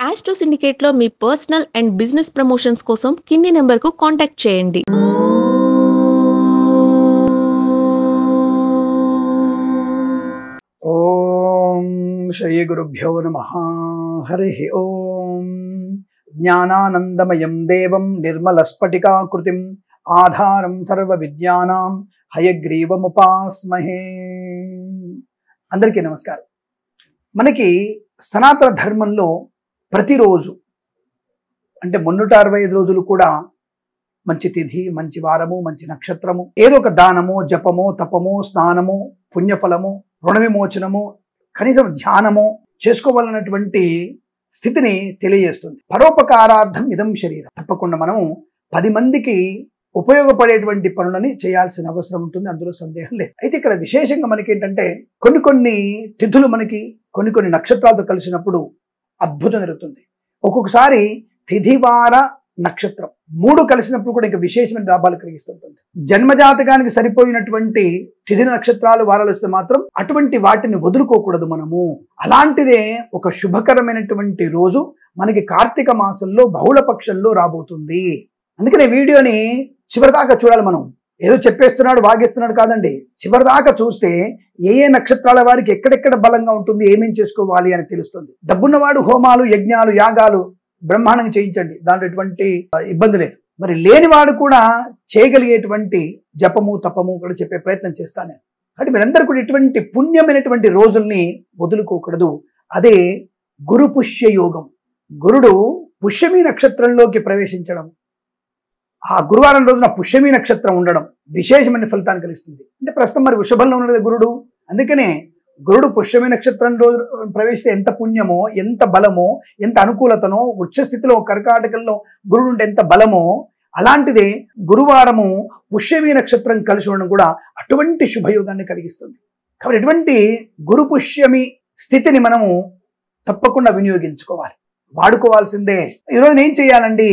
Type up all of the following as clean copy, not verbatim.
Astro సిండికేట్లో మీ personal and business promotions కోసం కింది నెంబర్కు కాంటాక్ట్ చేయండి. ఓం శ్రీ గురుభ్యో నమః. హరి ఓం. జ్ఞానానందమయం దేవం నిర్మలస్ఫటికాకృతిం ఆధారం సర్వ విద్యానాం హయగ్రీవముపాస్మహే. అందరికీ నమస్కారం. మనకి సనాతన ధర్మంలో ప్రతిరోజు అంటే 365 రోజులు కూడా మంచి తిథి, మంచి వారము, మంచి నక్షత్రము, ఏదో ఒక దానము, జపము, తపము, స్నానము, పుణ్యఫలము, రుణ విమోచనము, కనీసం ధ్యానము చేసుకోవాలన్నటువంటి స్థితిని తెలియజేస్తుంది. పరోపకారార్థం ఇదం శరీరం. తప్పకుండా మనము 10 మందికి ఉపయోగపడేటువంటి పనులని చేయాల్సిన అవసరం ఉంటుంది, అందులో సందేహం లేదు. అయితే ఇక్కడ విశేషంగా మనకి ఏంటంటే కొన్ని తిథులు మనకి కొన్ని నక్షత్రాలతో కలిసినప్పుడు అద్భుతం జరుగుతుంది. ఒక్కొక్కసారి తిథివార నక్షత్రం 3 కలిసినప్పుడు కూడా ఇంకా విశేషమైన లాభాలు కలిగిస్తుంటుంది. జన్మజాతకానికి సరిపోయినటువంటి తిథి నక్షత్రాలు వారాలు వస్తే మాత్రం అటువంటి వాటిని వదులుకోకూడదు మనము. అలాంటిదే ఒక శుభకరమైనటువంటి రోజు మనకి కార్తీక మాసంలో బహుళ పక్షంలో రాబోతుంది. అందుకనే వీడియోని చివరిదాకా చూడాలి. మనం ఏదో చెప్పేస్తున్నాడు, వాగిస్తున్నాడు కాదండి. చివరిదాకా చూస్తే ఏ నక్షత్రాల వారికి ఎక్కడెక్కడ బలంగా ఉంటుంది, ఏమేం చేసుకోవాలి అని తెలుస్తుంది. డబ్బున్నవాడు హోమాలు, యజ్ఞాలు, యాగాలు బ్రహ్మాండంగా చేయించండి, దాంట్లో ఎటువంటి ఇబ్బంది లేదు. మరి లేనివాడు కూడా చేయగలిగేటువంటి జపము, తపము కూడా చెప్పే ప్రయత్నం చేస్తాను నేను. అంటే మీరందరూ కూడా ఇటువంటి పుణ్యమైనటువంటి రోజుల్ని వదులుకోకూడదు. అదే గురు పుష్య యోగం. గురుడు పుష్యమి నక్షత్రంలోకి ప్రవేశించడం, ఆ గురువారం రోజున పుష్యమి నక్షత్రం ఉండడం విశేషమైన ఫలితాన్ని కలిగిస్తుంది. అంటే ప్రస్తుతం మరి వృషభంలో ఉన్నది గురుడు. అందుకనే గురుడు పుష్యమి నక్షత్రం రోజు ప్రవేశిస్తే ఎంత పుణ్యమో, ఎంత బలమో, ఎంత అనుకూలతనో, వృక్షస్థితిలో కర్కాటకంలో గురుడు ఉంటే ఎంత బలమో, అలాంటిదే గురువారము పుష్యమి నక్షత్రం కలిసి ఉండడం కూడా అటువంటి శుభయోగాన్ని కలిగిస్తుంది. కాబట్టి ఎటువంటి గురు పుష్యమి స్థితిని మనము తప్పకుండా వినియోగించుకోవాలి, వాడుకోవాల్సిందే. ఈరోజు ఏం చేయాలండి?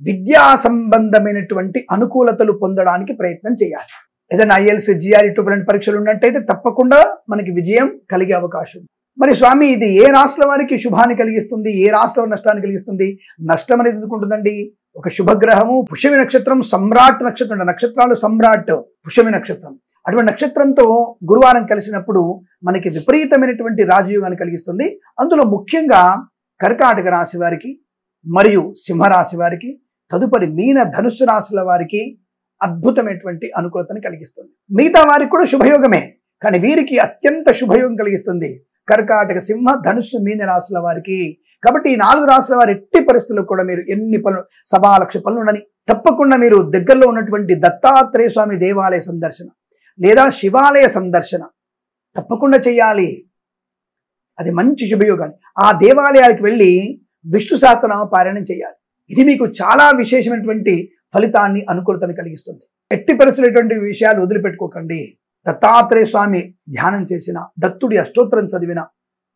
విద్యా సంబంధమైనటువంటి అనుకూలతలు పొందడానికి ప్రయత్నం చేయాలి. ఏదైనా IELTS, GRE ఇటువంటి పరీక్షలు ఉన్నట్టయితే తప్పకుండా మనకి విజయం కలిగే అవకాశం. మరి స్వామి, ఇది ఏ రాశుల వారికి శుభాన్ని కలిగిస్తుంది, ఏ రాశుల నష్టాన్ని కలిగిస్తుంది? నష్టం అనేది ఎందుకుంటుందండి? ఒక శుభగ్రహము పుష్యమి నక్షత్రం, సమ్రాట్ నక్షత్రం, నక్షత్రాలు సమ్రాట్ పుష్యమి నక్షత్రం. అటువంటి నక్షత్రంతో గురువారం కలిసినప్పుడు మనకి విపరీతమైనటువంటి రాజయోగాన్ని కలిగిస్తుంది. అందులో ముఖ్యంగా కర్కాటక రాశి వారికి మరియు సింహరాశి వారికి, తదుపరి మీన, ధనుస్సు రాశుల వారికి అద్భుతమైనటువంటి అనుకూలతను కలిగిస్తుంది. మిగతా వారికి కూడా శుభయోగమే, కానీ వీరికి అత్యంత శుభయోగం కలిగిస్తుంది కర్కాటక, సింహ, ధనుస్సు, మీన రాశుల వారికి. కాబట్టి ఈ 4 రాశుల వారి ఎట్టి పరిస్థితుల్లో కూడా మీరు ఎన్ని పనులు, 1,00,000 పనులు ఉండని తప్పకుండా మీరు దగ్గరలో ఉన్నటువంటి దత్తాత్రేయ స్వామి దేవాలయ సందర్శన లేదా శివాలయ సందర్శన తప్పకుండా చేయాలి. అది మంచి శుభయోగాన్ని. ఆ దేవాలయాలకు వెళ్ళి విష్ణు సహస్రనామ పారాయణం చేయాలి. ఇది మీకు చాలా విశేషమైనటువంటి ఫలితాన్ని, అనుకూలతను కలిగిస్తుంది. ఎట్టి పరిస్థితులు ఎటువంటి విషయాలు వదిలిపెట్టుకోకండి. దత్తాత్రేయ స్వామి ధ్యానం చేసిన, దత్తుడి అష్టోత్తరం చదివిన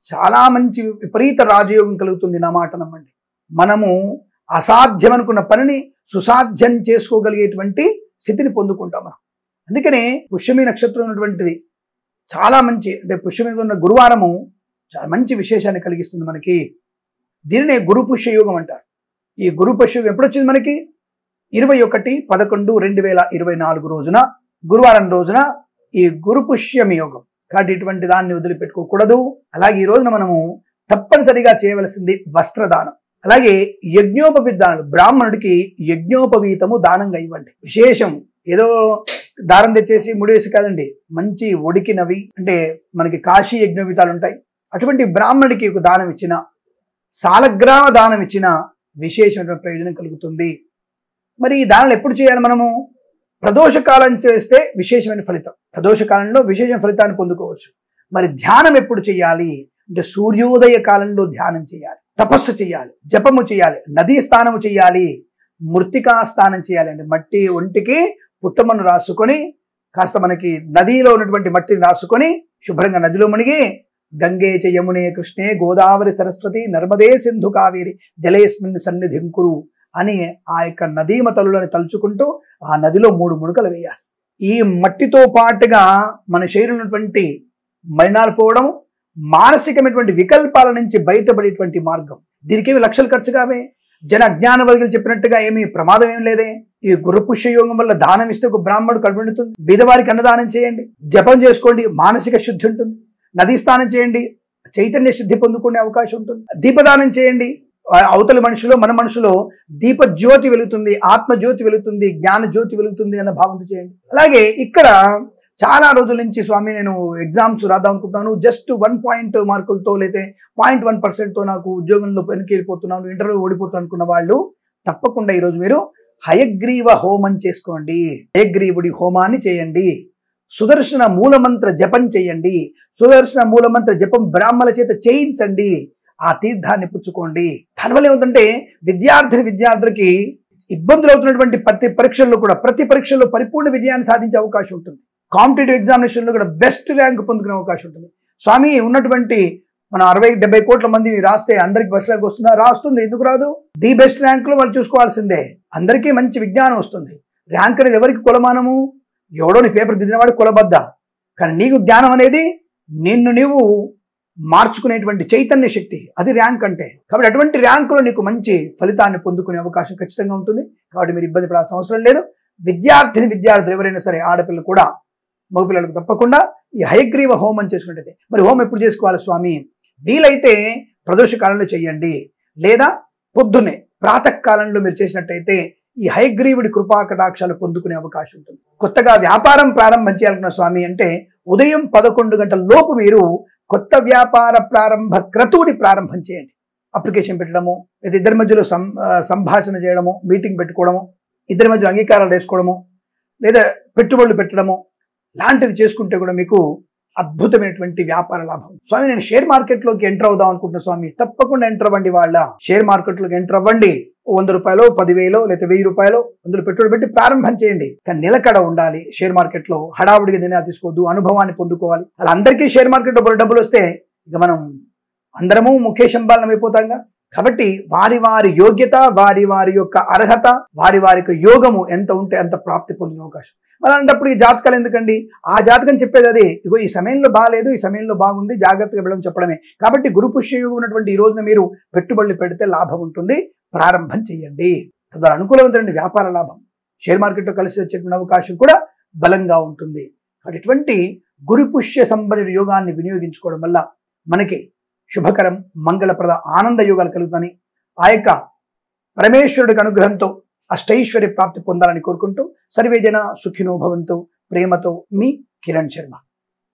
చాలా మంచి విపరీత రాజయోగం కలుగుతుంది. నా మాట నమ్మండి. మనము అసాధ్యం అనుకున్న పనిని సుసాధ్యం చేసుకోగలిగేటువంటి స్థితిని పొందుకుంటాం మనం. అందుకనే పుష్యమి నక్షత్రం ఉన్నటువంటిది చాలా మంచి, అంటే పుష్యమి ఉన్న గురువారము చాలా మంచి విశేషాన్ని కలిగిస్తుంది మనకి. దీనినే గురు పుష్య యోగం అంటారు. ఈ గురు పుష్య యోగం ఎప్పుడు వచ్చింది మనకి? 21/11/2024 రోజున, గురువారం రోజున ఈ గురు పుష్యమి యోగం. కాబట్టి ఇటువంటి దాన్ని వదిలిపెట్టుకోకూడదు. అలాగే ఈ రోజున మనము తప్పనిసరిగా చేయవలసింది వస్త్రదానం, అలాగే యజ్ఞోపవీతాలు. బ్రాహ్మణుడికి యజ్ఞోపవీతము దానంగా ఇవ్వండి. విశేషం ఏదో దారం తెచ్చేసి ముడివేసి కాదండి, మంచి ఉడికినవి, అంటే మనకి కాశీ యజ్ఞోపవీతాలు ఉంటాయి, అటువంటి బ్రాహ్మణుడికి ఒక దానం ఇచ్చిన, సాలగ్రామ దానం ఇచ్చిన విశేషమైన ప్రయోజనం కలుగుతుంది. మరి ఈ దానాలు ఎప్పుడు చేయాలి? మనము ప్రదోషకాలం చేస్తే విశేషమైన ఫలితం, ప్రదోషకాలంలో విశేషమైన ఫలితాన్ని పొందుకోవచ్చు. మరి ధ్యానం ఎప్పుడు చేయాలి అంటే సూర్యోదయ కాలంలో ధ్యానం చేయాలి, తపస్సు చేయాలి, జపము చేయాలి, నదీ స్నానము చేయాలి, మృత్తికా స్నానం చేయాలి. అంటే మట్టి ఒంటికి పుట్టమన్ను రాసుకొని, కాస్త మనకి నదిలో ఉన్నటువంటి మట్టిని రాసుకొని శుభ్రంగా నదిలో మునిగి గంగే చ యమునే కృష్ణే గోదావరి సరస్వతి నర్మదే సింధు కావేరి జలేస్మిన్ సన్నిధిం కురు అని ఆ యొక్క నదీమ తల్లులను తలుచుకుంటూ ఆ నదిలో 3 మునుకలు వేయాలి. ఈ మట్టితో పాటుగా మన శరీరంలో ఉన్నటువంటి మలినాలు పోవడం, మానసికమైనటువంటి వికల్పాల నుంచి బయటపడేటువంటి మార్గం. దీనికేమి లక్షలు ఖర్చు కావే. జన అజ్ఞాన వదిలి చెప్పినట్టుగా ఏమి ప్రమాదం ఏం లేదే. ఈ గురు పుష్య యోగం వల్ల దానం ఇస్తే ఒక బ్రాహ్మణుడు కడుపు నిండుతుంది. బీదవారికి అన్నదానం చేయండి, జపం చేసుకోండి, మానసిక శుద్ధి ఉంటుంది. నదీ స్నానం చేయండి, చైతన్య శుద్ధి పొందుకునే అవకాశం ఉంటుంది. దీపదానం చేయండి, అవతల మనుషులో మన మనసులో దీప జ్యోతి వెలుగుతుంది, ఆత్మ జ్యోతి వెలుగుతుంది, జ్ఞాన జ్యోతి వెలుగుతుంది అన్న భావంతో చేయండి. అలాగే ఇక్కడ చాలా రోజుల నుంచి స్వామి నేను ఎగ్జామ్స్ రాద్దాం అనుకుంటున్నాను, జస్ట్ 1 పాయింట్ మార్కులతో లేదా 0.1%తో నాకు ఉద్యోగంలో వెనక్కి వెళ్ళిపోతున్నాను, ఇంటర్వ్యూ ఓడిపోతాను అనుకున్న వాళ్ళు తప్పకుండా ఈరోజు మీరు హయగ్రీవ హోమం చేసుకోండి. హయగ్రీవుడి హోమాన్ని చేయండి. సుదర్శన మూలమంత్ర జపం చేయండి. సుదర్శన మూలమంత్ర జపం బ్రాహ్మణుల చేత చేయించండి. ఆ తీర్థాన్ని పుచ్చుకోండి. దానివల్ల ఏమిటంటే విద్యార్థులకి ఇబ్బందులు అవుతున్నటువంటి ప్రతి పరీక్షల్లో పరిపూర్ణ విజయాన్ని సాధించే అవకాశం ఉంటుంది. కాంపిటేటివ్ ఎగ్జామినేషన్లో కూడా బెస్ట్ ర్యాంక్ పొందుకునే అవకాశం ఉంటుంది. స్వామి ఉన్నటువంటి మన 60-70 కోట్ల మంది రాస్తే అందరికి ఫస్ట్ ర్యాంక్ వస్తుందా? రాస్తుంది. ఎందుకు రాదు? ది బెస్ట్ ర్యాంకులో వాళ్ళు చూసుకోవాల్సిందే. అందరికీ మంచి విజ్ఞానం వస్తుంది. ర్యాంక్ అనేది ఎవరికి కులమానము? ఎవడో నీ పేపర్ దిద్దినవాడు కులబద్ద. కానీ నీకు జ్ఞానం అనేది నిన్ను నీవు మార్చుకునేటువంటి చైతన్య శక్తి, అది ర్యాంక్ అంటే. కాబట్టి అటువంటి ర్యాంకులో నీకు మంచి ఫలితాన్ని పొందుకునే అవకాశం ఖచ్చితంగా ఉంటుంది. కాబట్టి మీరు ఇబ్బంది పడాల్సిన అవసరం లేదు. విద్యార్థులు ఎవరైనా సరే, ఆడపిల్లలు కూడా మగపిల్లలకు తప్పకుండా ఈ హయగ్రీవ హోమం చేసుకున్నట్టయితే, మరి హోమం ఎప్పుడు చేసుకోవాలి స్వామి? వీలైతే ప్రదోష కాలంలో చేయండి, లేదా పొద్దున్నే ప్రాతకాలంలో మీరు చేసినట్టయితే ఈ హయగ్రీవుడి కృపా కటాక్షాలు పొందుకునే అవకాశం ఉంటుంది. కొత్తగా వ్యాపారం ప్రారంభం చేయాలనుకున్న స్వామి అంటే ఉదయం 11 గంటల లోపు మీరు కొత్త వ్యాపార ప్రారంభ క్రతువుని ప్రారంభం చేయండి. అప్లికేషన్ పెట్టడము, లేదా ఇద్దరి మధ్యలో సంభాషణ చేయడము, మీటింగ్ పెట్టుకోవడము, ఇద్దరి మధ్యలో అంగీకారాలు వేసుకోవడము, లేదా పెట్టుబడులు పెట్టడము లాంటిది చేసుకుంటే కూడా మీకు అద్భుతమైనటువంటి వ్యాపార లాభం. స్వామి నేను షేర్ మార్కెట్లోకి ఎంటర్ అవుదాం అనుకుంటున్నా స్వామి. తప్పకుండా ఎంటర్ అవ్వండి. షేర్ మార్కెట్లోకి ఎంటర్ అవ్వండి. 100 రూపాయలు, 10,000 లేదా 1000 రూపాయలు అందులో పెట్టుబడి పెట్టి ప్రారంభం చేయండి. కానీ నిలకడ ఉండాలి. షేర్ మార్కెట్లో హడావుడిగా నిర్ణయాలు తీసుకోవద్దు, అనుభవాన్ని పొందుకోవాలి. అలా అందరికీ షేర్ మార్కెట్లో డబ్బులు వస్తే ఇక మనం అందరము ముఖేష్ అంబానీ అయిపోతాంగా. కాబట్టి వారి యోగ్యత, వారి యొక్క అర్హత, వారికి యోగము ఎంత ఉంటే అంత ప్రాప్తి పొందిన అవకాశం. అలాంటప్పుడు ఈ జాతకాలు ఎందుకండి? ఆ జాతకం చెప్పేది అదే, ఇగో ఈ సమయంలో బాగాలేదు, ఈ సమయంలో బాగుంది, జాగ్రత్తగా వెళ్ళడం చెప్పడమే. కాబట్టి గురు పుష్యయోగం ఉన్నటువంటి ఈ రోజున మీరు పెట్టుబడులు పెడితే లాభం ఉంటుంది, ప్రారంభం చేయండి. తద్వారా అనుకూలవంతమైన వ్యాపార లాభం, షేర్ మార్కెట్లో కలిసి వచ్చేటువంటి అవకాశం కూడా బలంగా ఉంటుంది. కాబట్టి ఇటువంటి గురు పుష్య సంబంధిత యోగాన్ని వినియోగించుకోవడం వల్ల మనకి శుభకరం, మంగళప్రద, ఆనంద యోగాలు కలుగుతాయి. ఆ యొక్క పరమేశ్వరుడికి అనుగ్రహంతో అష్టైశ్వర్య ప్రాప్తి పొందాలని కోరుకుంటూ సర్వేజన సుఖినో భవంతు. ప్రేమతో మీ కిరణ్ శర్మ.